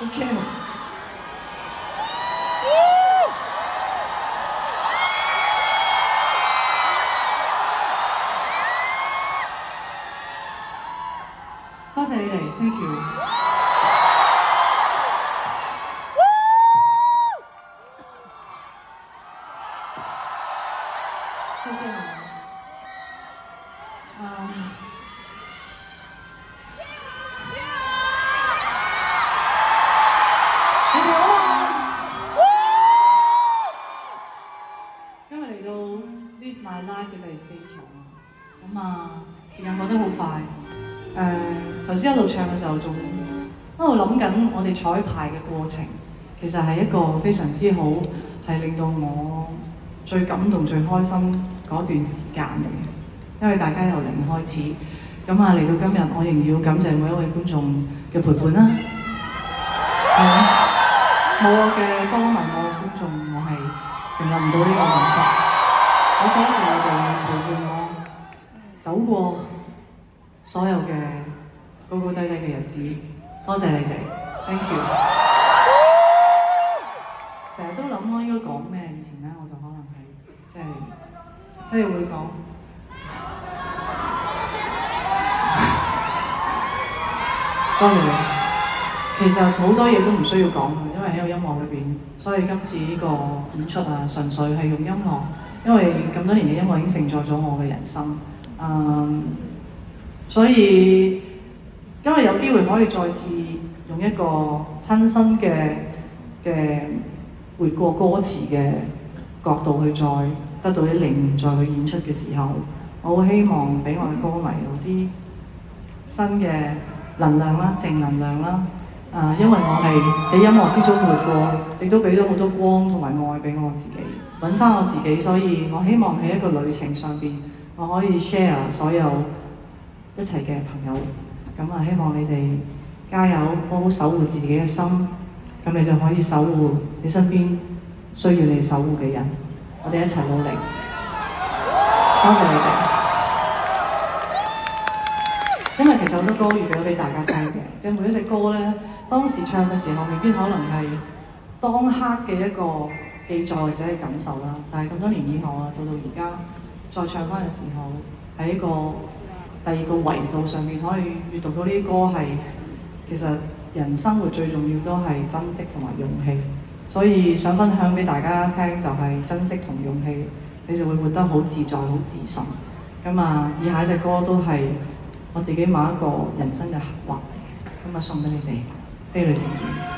好驚啊！多謝你哋 ，thank you。謝謝你。你哋好啊！今日嚟到 Live My Life 嘅第4場，咁時間過得好快。頭先一路唱嘅時候，仲一路諗緊我哋彩排嘅過程，其實係一個非常之好，係令到我最感動、最開心嗰段時間嚟嘅。因為大家由零開始，咁嚟到今日，我仍然要感謝每一位觀眾嘅陪伴啦。冇我嘅歌迷，我嘅觀眾，我係成立唔到呢個演出。好多謝你哋陪伴我走過所有嘅高高低低嘅日子，多謝你哋 ，thank you。成日都諗我應該講咩，以前咧我就可能係即係會講，多謝你。其實好多嘢都唔需要講嘅，因為喺個音樂裏邊，所以今次呢個演出純粹係用音樂，因為咁多年嘅音樂已經承載咗我嘅人生。所以今日有機會可以再次用一個親身嘅回過歌詞嘅角度去再得到啲靈再去演出嘅時候，我好希望俾我嘅歌迷有啲新嘅能量啦、正能量啦。因為我係喺音樂之中活過，亦都俾咗好多光同埋愛俾我自己，揾翻我自己。所以我希望喺一個旅程上邊，我可以 share 所有一齊嘅朋友。咁希望你哋加油，好好守護自己嘅心，咁你就可以守護你身邊需要你守護嘅人。我哋一齊努力，多謝你哋。因為其實好多歌預備咗俾大家聽嘅每一隻歌咧，當時唱嘅時候未必可能係當刻嘅一個記載或者係感受啦。但係咁多年以後到而家再唱翻嘅時候，喺一個第二個維度上面可以閲讀到呢啲歌係，其實人生活最重要都係珍惜同埋勇氣。所以想分享俾大家聽就係珍惜同勇氣，你就會活得好自在、好自信。以下一隻歌都係我自己某一個人生嘅刻畫嚟嘅，送俾你哋，飛女情緣。